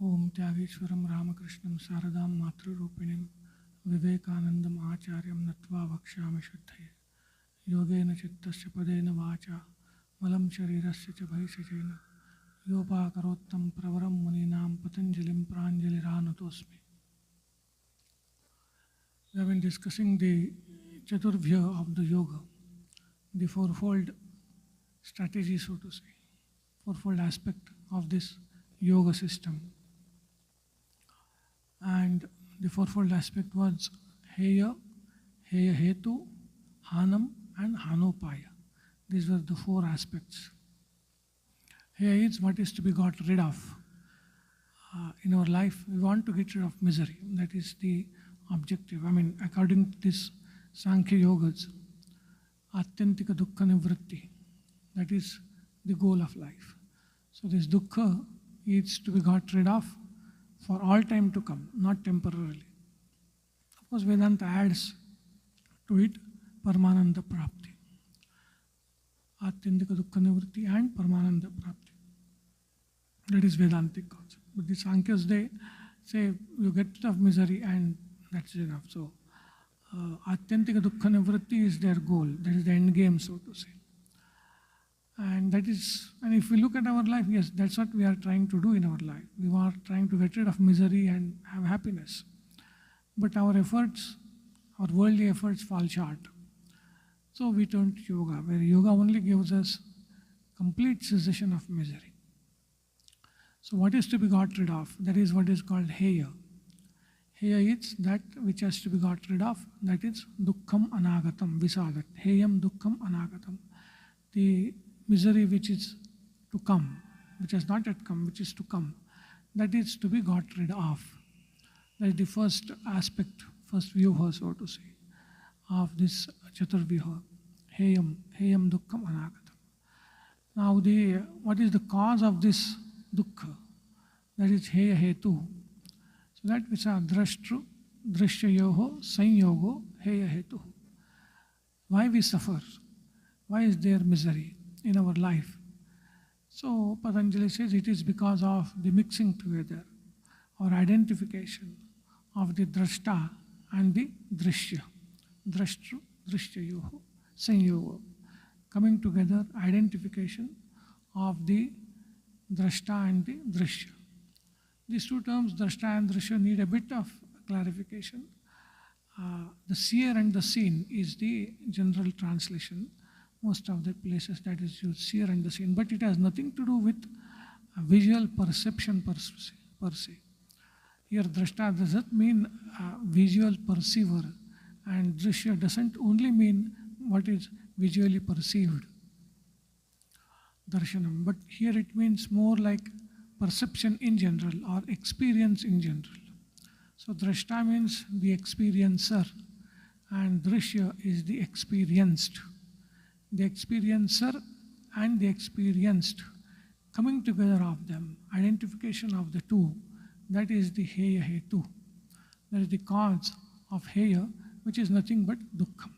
Om Tyageshwaram Ramakrishnam Saradam Matrurupinim Vivekanandam Acharyam Natva Vakshami Shuddhaye Yogena Chittasya Padena Vacha Malam Sharirasya Cha Bhaisajena Yopakarottam Pravaram Muninam Patanjalim Pranjaliranutoasmi. We have been discussing the Chaturvya of the Yoga, the fourfold strategy, so to say, fourfold aspect of this yoga system. And the fourfold aspect was Heya, Heya Hetu, Hanam, and Hanopaya. These were the four aspects. Heya is what is to be got rid of. In our life, we want to get rid of misery. That is the objective. I mean, according to this Sankhya Yogas, Atyantika Dukkha Nivritti, that is the goal of life. So this dukkha is to be got rid of for all time to come, not temporarily. Of course, Vedanta adds to it Paramananda Prapti. Atyantika Dukkha Nivritti and Paramananda Prapti. That is Vedantic concept. But the Sankhya's, they say you get rid of misery and that's enough. So, Atyantika Dukkha Nivritti is their goal. That is the end game, so to say. And that is, and if we look at our life, yes, that's what we are trying to do in our life. We are trying to get rid of misery and have happiness. But our efforts, our worldly efforts fall short. So we turn to yoga, where yoga only gives us complete cessation of misery. So what is to be got rid of? That is what is called Heya. Heya is that which has to be got rid of. That is Dukkham Anagatam, Visadat. Heyam Dukkham Anagatam. The misery which is to come, which has not yet come, which is to come, that is to be got rid of. That is the first aspect, first vyuha, so to say, of this Chaturvyuha. Heyam Dukkham Anagatam. Now, what is the cause of this dukkha? That is Heya Hetu. So that which are Drashtru, Drishyayoho, Sanyogo, Heya Hetu. Why we suffer? Why is there misery in our life? So Patanjali says it is because of the mixing together or identification of the drashta and the drishya. Drashtru, drishyayoho, sanyogo. Coming together, identification of the drashta and the drishya. These two terms, drashta and drishya, need a bit of clarification. The seer and the seen is the general translation. Most of the places that is used, seer and the seen, but it has nothing to do with visual perception per se. Here, drashta doesn't mean visual perceiver, and drishya doesn't only mean what is visually perceived, darshanam, but here it means more like perception in general or experience in general. So, drashta means the experiencer, and drishya is the experienced. The experiencer and the experienced, coming together of them, identification of the two, that is the Heya Hetu. That is the cause of Heya, which is nothing but Dukkham.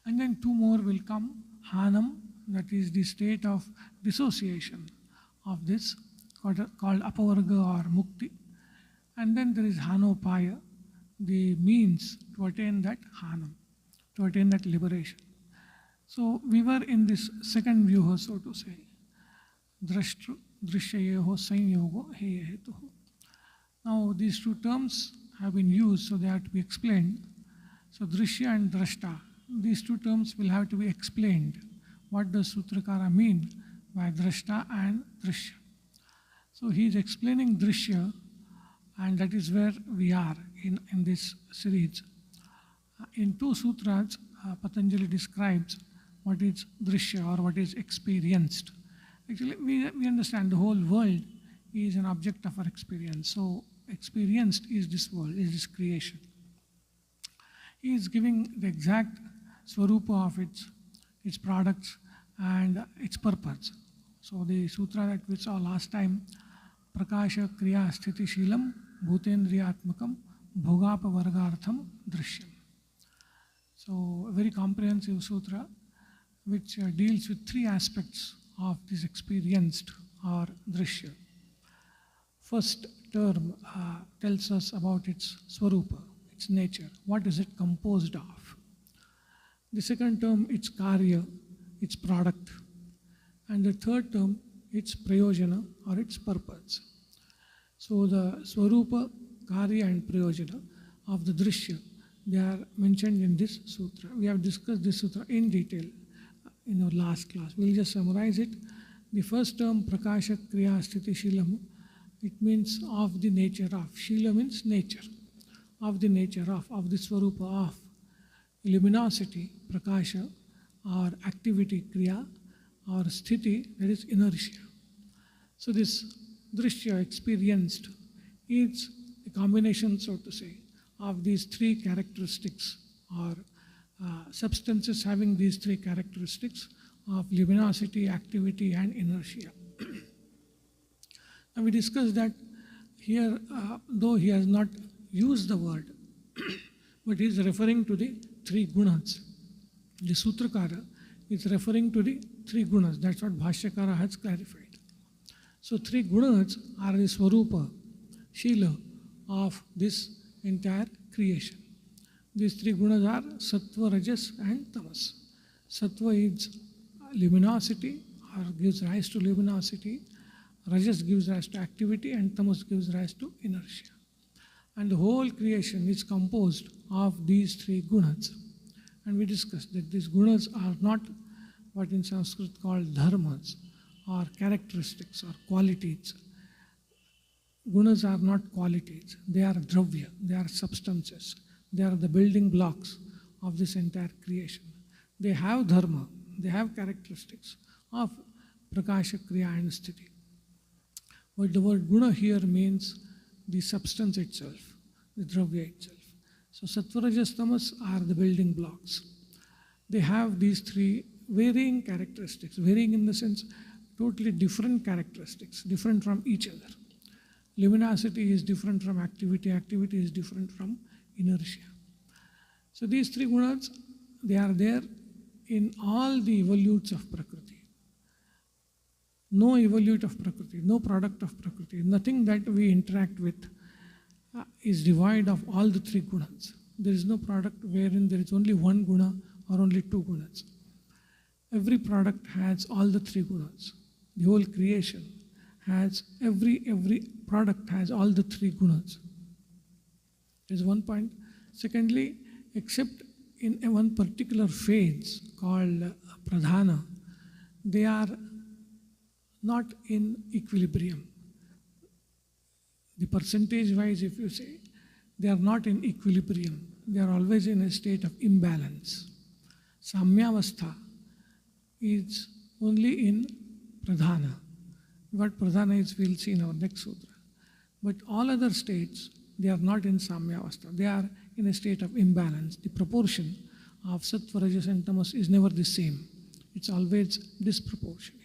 And then two more will come, Hanam, that is the state of dissociation of this, called Apavarga or Mukti. And then there is Hanopaya, the means to attain that Hanam, to attain that liberation. So we were in this second vyuha, so to say, Drashtru, Drishyayeho, Sanyogo, Heya Hetuhu. Now these two terms have been used, so they have to be explained. So Drishya and Drashta, these two terms will have to be explained. What does Sutrakara mean by Drashta and Drishya? So he is explaining Drishya, and that is where we are in this series. In two sutras, Patanjali describes what is drishya or what is experienced. Actually, we understand the whole world is an object of our experience. So, experienced is this world, is this creation. He is giving the exact swarupa of its products and its purpose. So, the sutra that we saw last time, Prakasha Kriya Sthiti Shilam Bhutendriyatmakam Bhogapa Vargartham Drishyam. So, a very comprehensive sutra which deals with three aspects of this experienced or drishya. first term tells us about its swarupa, its nature. What is it composed of? The second term, its karya, its product. And the third term, its prayojana or its purpose. So the swarupa, karya and prayojana of the drishya, they are mentioned in this sutra. We have discussed this sutra in detail in our last class. We'll just summarize it. The first term, prakasha kriya sthiti shilam, it means of the nature of. Shila means nature. Of the nature of the swarupa of. Luminosity, prakasha, or activity, kriya, or sthiti, that is inertia. So this drishya experienced is a combination, so to say, of these three characteristics or substances having these three characteristics of luminosity, activity and inertia. And we discussed that here, though he has not used the word, but he is referring to the three gunas. The Sutrakara is referring to the three gunas. That's what Bhashyakara has clarified. So three gunas are the swarupa, shila of this entire creation. These three gunas are sattva, rajas and tamas. Sattva is luminosity or gives rise to luminosity. Rajas gives rise to activity and tamas gives rise to inertia. And the whole creation is composed of these three gunas. And we discussed that these gunas are not what in Sanskrit called dharmas or characteristics or qualities. Gunas are not qualities, they are dravya, they are substances, they are the building blocks of this entire creation. They have dharma, they have characteristics of prakasha, kriya and sthiti. But the word guna here means the substance itself, the dravya itself. So sattva, rajas, tamas are the building blocks. They have these three varying characteristics, varying in the sense totally different characteristics, different from each other. Luminosity is different from activity, activity is different from inertia. So these three gunas, they are there in all the evolutes of Prakriti. No evolute of Prakriti, no product of Prakriti, nothing that we interact with is devoid of all the three gunas. There is no product wherein there is only one guna or only two gunas. Every product has all the three gunas. The whole creation has, every product has all the three gunas. Is one point. Secondly, except in one particular phase called pradhana, they are not in equilibrium. The percentage wise, if you say, they are not in equilibrium. They are always in a state of imbalance. Samyavastha is only in pradhana. What pradhana is, we'll see in our next sutra. But all other states, they are not in samyavastha. They are in a state of imbalance. The proportion of sattva, rajas and tamas is never the same. It's always disproportionate.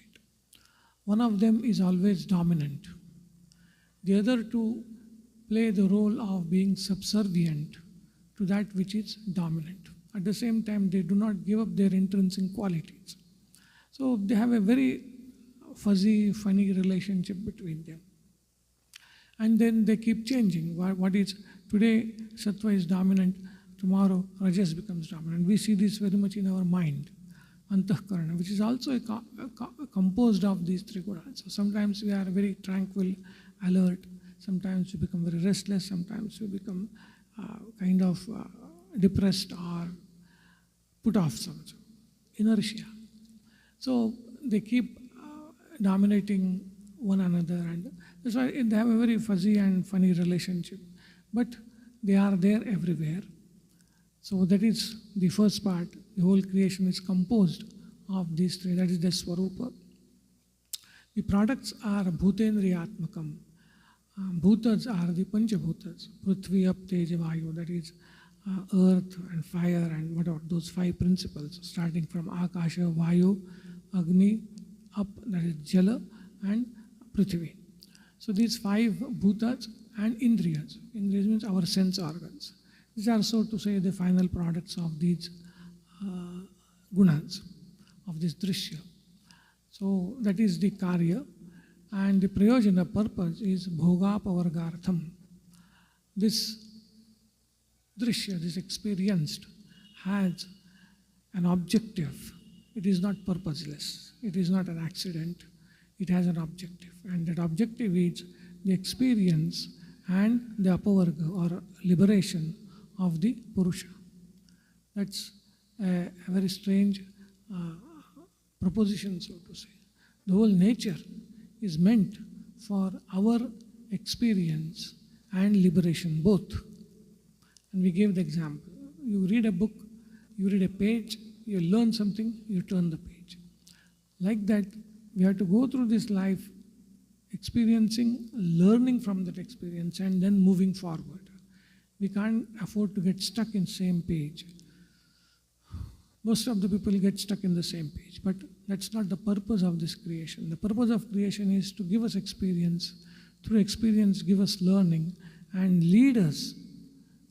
One of them is always dominant. The other two play the role of being subservient to that which is dominant. At the same time, they do not give up their intrinsic qualities. So they have a very fuzzy, funny relationship between them. And then they keep changing. What is today, sattva is dominant, tomorrow rajas becomes dominant. We see this very much in our mind, antahkarana, which is also composed of these three gunas. So sometimes we are very tranquil, alert, sometimes we become very restless, sometimes we become kind of depressed or put off some inertia. So they keep dominating one another, and that's why they have a very fuzzy and funny relationship. But they are there everywhere. So that is the first part. The whole creation is composed of these three. That is the swarupa. The products are bhutendriyatmakam. Bhutas are the panchabhutas. Prithvi, up, teja, vayu. That is earth and fire and whatever, those five principles, starting from akasha, vayu, agni, up, that is jala, and prithvi. So these five bhutas and indriyas. Indriyas means our sense organs. These are, so to say, the final products of these gunas, of this drishya. So that is the karya. And the prayojana purpose is bhogapavargartham. This drishya, this experienced, has an objective. It is not purposeless. It is not an accident. It has an objective. And that objective is the experience and the apavarga or liberation of the Purusha. That's a very strange proposition, so to say. The whole nature is meant for our experience and liberation, both. And we gave the example. You read a book, you read a page, you learn something, you turn the page. Like that, we have to go through this life experiencing, learning from that experience, and then moving forward. We can't afford to get stuck in same page. Most of the people get stuck in the same page, but that's not the purpose of this creation. The purpose of creation is to give us experience, through experience give us learning, and lead us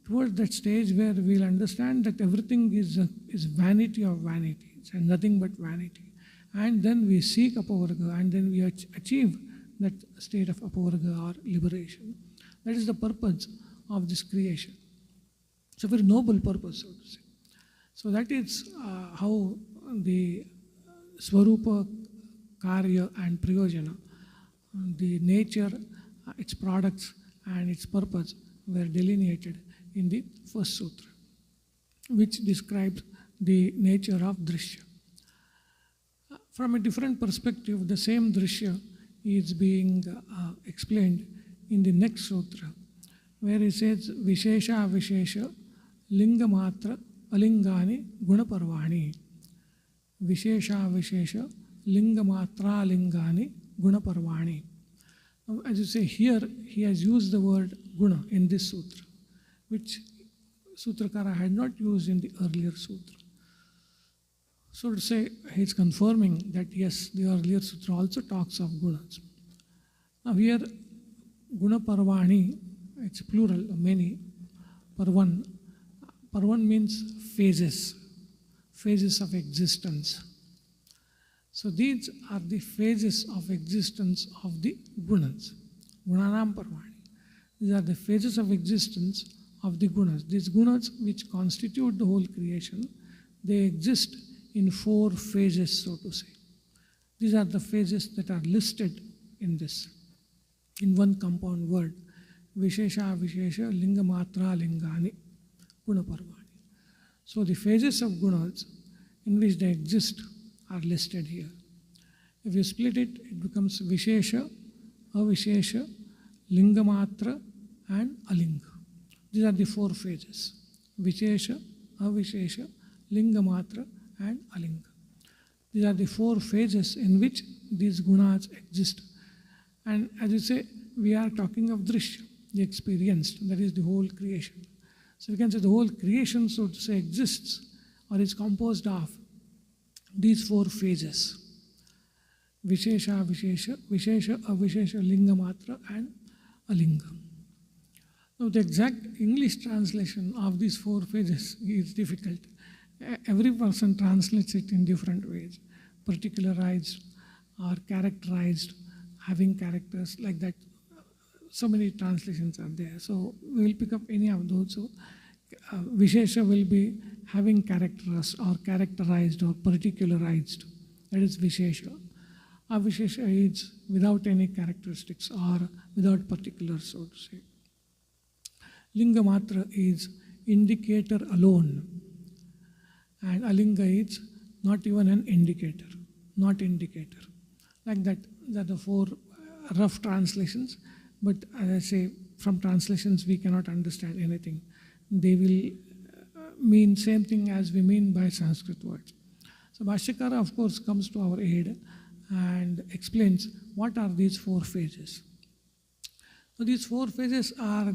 towards that stage where we'll understand that everything is vanity of vanities and nothing but vanity. And then we seek apavarga, and then we achieve that state of apavarga or liberation. That is the purpose of this creation. It's a very noble purpose, so to say. So that is how the Swarupa, Karya and Prayojana, the nature, its products and its purpose were delineated in the first sutra, which describes the nature of drishya. From a different perspective, the same drishya is being explained in the next sutra, where he says, Vishesha Vishesha Lingamatra Alingani Gunaparvani. Vishesha Vishesha Lingamatra Lingani Gunaparvani. Now, as you say, here he has used the word guna in this sutra, which Sutrakara had not used in the earlier sutra. So to say, he is confirming that yes, the earlier sutra also talks of gunas. Now here, guna parvani, it's plural, many, parvan. Parvan means phases, phases of existence. So these are the phases of existence of the gunas, gunanam parvani. These are the phases of existence of the gunas. These gunas which constitute the whole creation, they exist in 4 phases, so to say. These are the phases that are listed in this, in one compound word, Vishesha Vishesha Lingamatra Lingani Gunaparvani. So the phases of gunas in which they exist are listed here. If you split it, it becomes Vishesha, Avishesha, Lingamatra and Alinga. These are the 4 phases. Vishesha, Avishesha, Lingamatra and Alinga. These are the 4 phases in which these gunas exist. And as you say, we are talking of drishya, the experienced, that is the whole creation. So we can say the whole creation, so to say, exists or is composed of these 4 phases. Vishesha, Vishesha, Vishesha, Avishesha, Lingamatra and Alinga. Now the exact English translation of these 4 phases is difficult. Every person translates it in different ways, particularized or characterized, having characters like that. So many translations are there. So we will pick up any of those. So Vishesha will be having characters or characterized or particularized. That is Vishesha. Avishesha is without any characteristics or without particulars, so to say. Lingamatra is indicator alone. And Alinga is not even an indicator, not indicator. Like that, are the 4 rough translations. But as I say, from translations we cannot understand anything. They will mean same thing as we mean by Sanskrit words. So Bhashyakara, of course, comes to our aid and explains what are these 4 phases. So these 4 phases are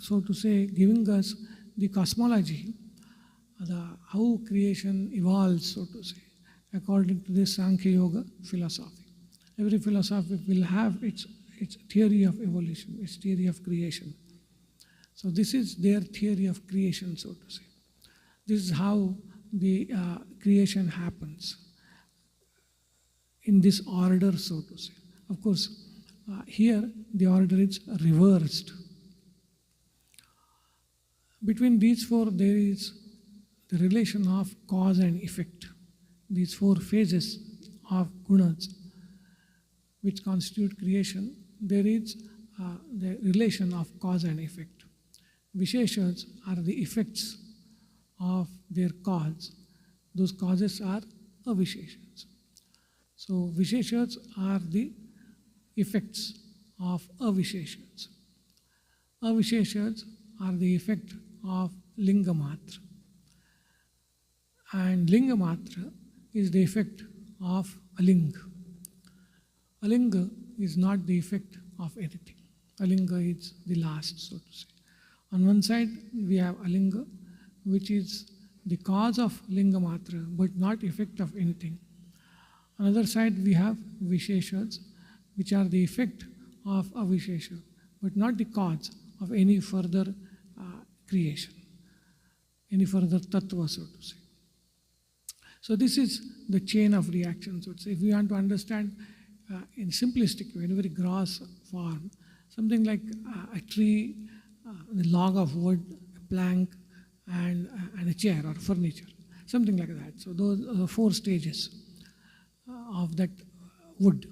so to say giving us the cosmology, how creation evolves, so to say, according to this Sankhya Yoga philosophy. Every philosophy will have its theory of evolution, its theory of creation. So this is their theory of creation, so to say. This is how the creation happens, in this order, so to say. Of course, here the order is reversed. Between these four, there is the relation of cause and effect. These four phases of gunas which constitute creation, there is the relation of cause and effect. Visheshas are the effects of their cause. Those causes are avisheshas. So visheshas are the effects of avisheshas. Avisheshas are the effect of lingamatra. And lingamatra is the effect of alinga. Alinga is not the effect of anything. Alinga is the last, so to say. On one side, we have alinga, which is the cause of lingamatra, but not effect of anything. On the other side, we have visheshas, which are the effect of avishesha, but not the cause of any further creation, any further tattva, so to say. So this is the chain of reaction, so to say. If we want to understand in simplistic way, in a very gross form, something like a tree, the log of wood, a plank, and a chair or furniture, something like that. So those are the four stages of that wood,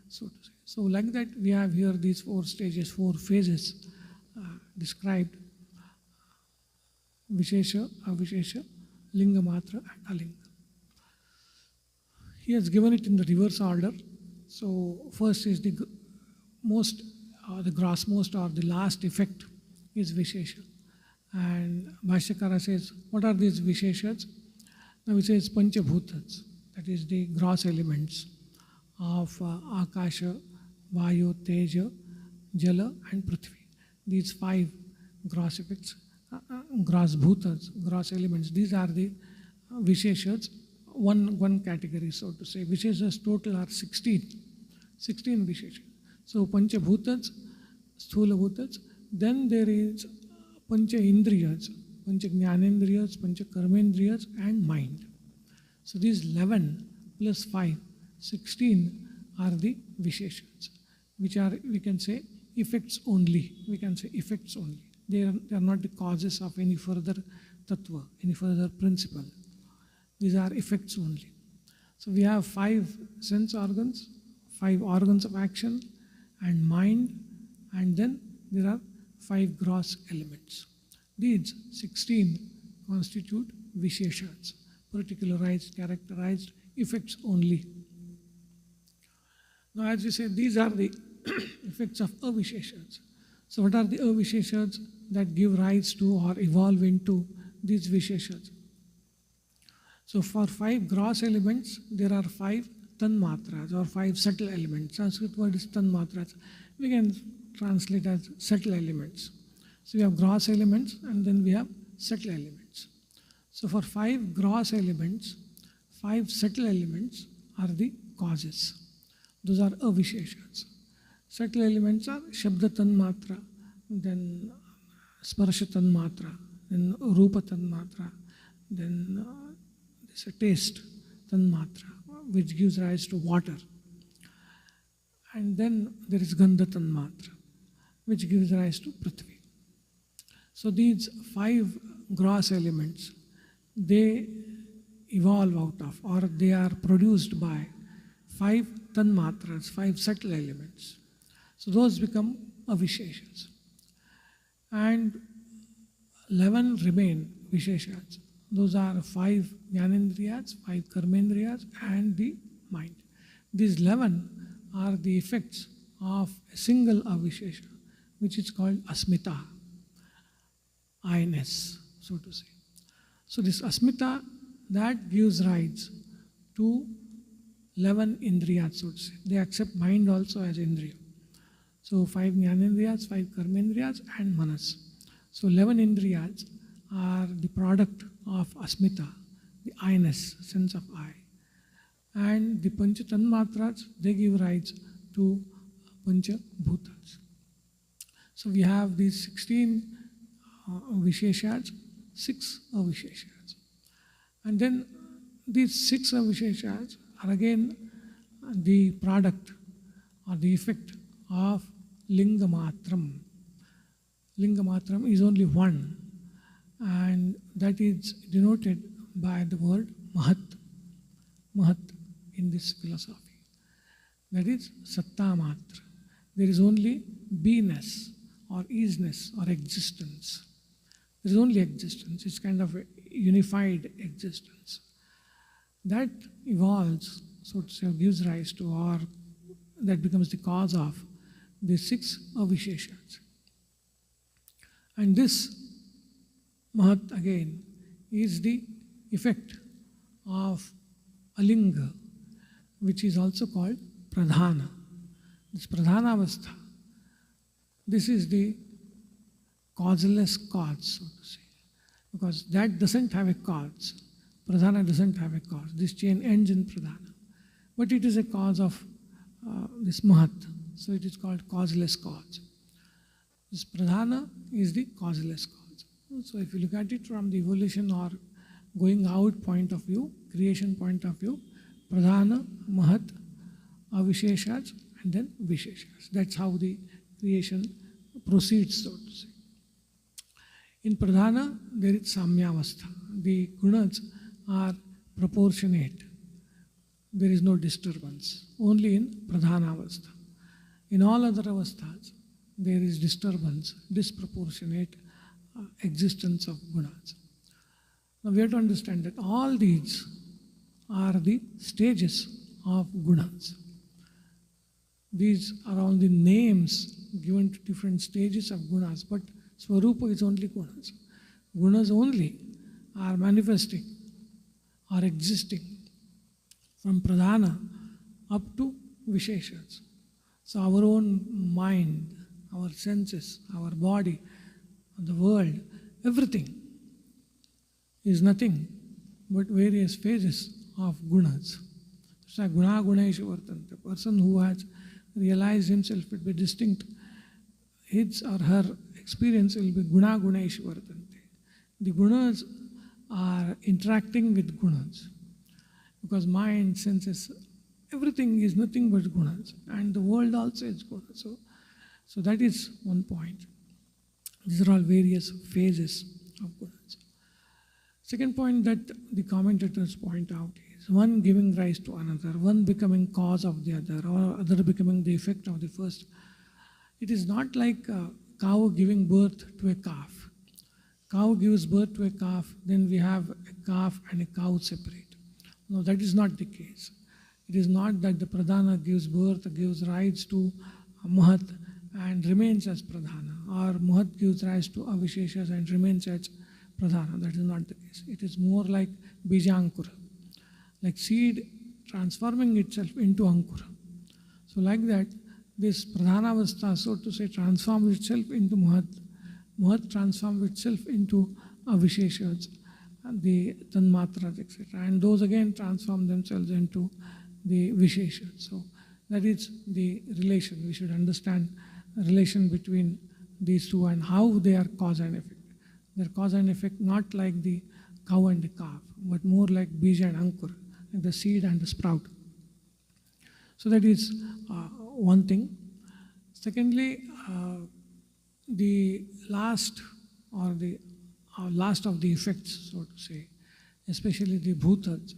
so to say. So like that, we have here these four stages, four phases described: Vishesha, Avishesha, Lingamatra, and Alinga. He has given it in the reverse order. So first is the most, the grossmost or the last effect is Vishesha. And Bhashyakara says, what are these Visheshas? Now he says Panchabhutas, that is the gross elements of Akasha, Vayu, Teja, Jala, and Prithvi. These five gross effects, gross bhutas, gross elements, these are the Visheshas, one category, so to say. Visheshas total are 16 Visheshas. So Panchabhutas, Sthula Bhutas, then there is Pancha Indriyas, Pancha Jnanendriyas, Pancha Karmendriyas, and mind. So these 11 plus 5, 16 are the Visheshas, which are, we can say, effects only. We can say effects only. They are not the causes of any further tattva, any further principle. These are effects only. So we have 5 sense organs, 5 organs of action, and mind, and then there are 5 gross elements. These 16 constitute Visheshas, particularized, characterized effects only. Now, as we say, these are the effects of avisheshas. So what are the avisheshas that give rise to or evolve into these visheshas? So for 5 gross elements, there are 5 tanmatras or 5 subtle elements. Sanskrit word is tanmatras. We can translate as subtle elements. So we have gross elements and then we have subtle elements. So for 5 gross elements, 5 subtle elements are the causes. Those are avisheshas. Subtle elements are Shabda Tanmatra, then Sparsha Tanmatra, then Rupa Tanmatra, then there's a taste Tanmatra, which gives rise to water. And then there is Gandha Tanmatra, which gives rise to Prithvi. So these 5 gross elements, they evolve out of, or they are produced by 5 tanmatras, 5 subtle elements. So those become avisheshas. And 11 remain visheshas. Those are 5 jnanendriyas, 5 karmendriyas, and the mind. These 11 are the effects of a single avishesha, which is called asmita, I-ness, so to say. So this asmita, that gives rise to 11 indriyas, so to say. They accept mind also as indriya. So 5 jnanendriyas, 5 karmendriyas, and manas. So 11 indriyas are the product of asmita, the I-ness, sense of I. And the pancha tanmatras, they give rise to pancha bhutas. So we have these 16 visheshas, 6 avisheshas. And then these 6 avisheshas are again the product or the effect of linga matram. Linga matram is only one, and that is denoted by the word mahat. Mahat in this philosophy. That is satta matra. There is only beingness or isness or existence. There is only existence. It's kind of a unified existence. That evolves, so to say, gives rise to, or that becomes the cause of the 6 avisheshas. And this mahat again is the effect of alinga, which is also called pradhana. This pradhana avastha, this is the causeless cause, so to say, because that doesn't have a cause. Pradhana doesn't have a cause. This chain ends in pradhana. But it is a cause of this mahat, so it is called causeless cause. This pradhana is the causeless cause. So if you look at it from the evolution or going out point of view, creation point of view, pradhana, mahat, avisheshas, and then visheshas. That's how the creation proceeds, so to say. In pradhana, there is samyavastha. The gunas are proportionate. There is no disturbance. Only in pradhana avastha. In all other avasthas, there is disturbance, disproportionate existence of gunas. Now we have to understand that all these are the stages of gunas. These are all the names given to different stages of gunas, but Swarupa is only gunas. Gunas only are manifesting or existing from pradhana up to visheshas. So our own mind, our senses, our body, the world, everything is nothing but various phases of gunas. So guna gunaisha vartante. The person who has realized himself to be distinct, his or her experience will be guna gunaisha vartante. The gunas are interacting with gunas, because mind, senses, everything is nothing but gunas, and the world also is gunas. So that is one point. These are all various phases of gunas. Second point that the commentators point out is one giving rise to another, one becoming cause of the other, or other becoming the effect of the first. It is not like a cow giving birth to a calf. Cow gives birth to a calf, then we have a calf and a cow separate. No, that is not the case. It is not that the pradhana gives birth, gives rise to mahat and remains as pradhana, or mahat gives rise to avisheshas and remains as pradhana. That is not the case. It is more like bijankura, like seed transforming itself into ankura. So like that, this pradhana avastha, so to say, transforms itself into mahat. Mahat transforms itself into avisheshas, the tanmatras, etc. And those again transform themselves into the visheshas. So that is the relation. We should understand the relation between these two and how they are cause and effect. They are cause and effect not like the cow and the calf, but more like bija and ankur, like the seed and the sprout. So that is one thing. Secondly, the last or the last of the effects, so to say, especially the bhutas,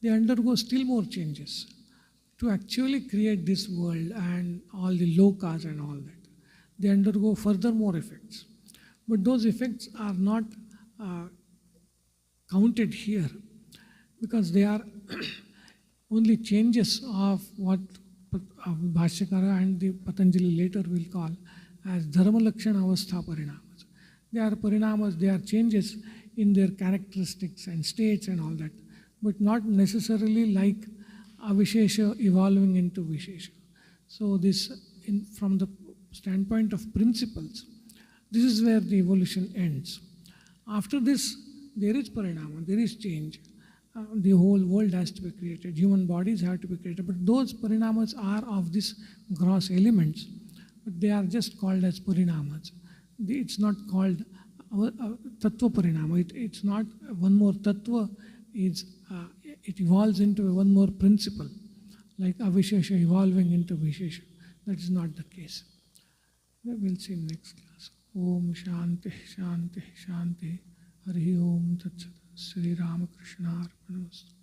they undergo still more changes to actually create this world and all the lokas and all that. They undergo further more effects. But those effects are not counted here, because they are only changes of what Bhashyakara and the Patanjali later will call as dharma lakshana avastha parinamas. They are parinamas, they are changes in their characteristics and states and all that, but not necessarily like avishesha evolving into vishesha. So this, from the standpoint of principles, this is where the evolution ends. After this, there is parinama, there is change. The whole world has to be created, human bodies have to be created, but those parinamas are of these gross elements, but they are just called as parinamas. It's not called tattva parinama. It's not one more tattva, it evolves into one more principle, like Avishesha evolving into Vishesha. That is not the case. We'll see in next class. Om Shanti Shanti Shanti. Hari Om Tat Sat. Sri Ramakrishna Arpanamastu.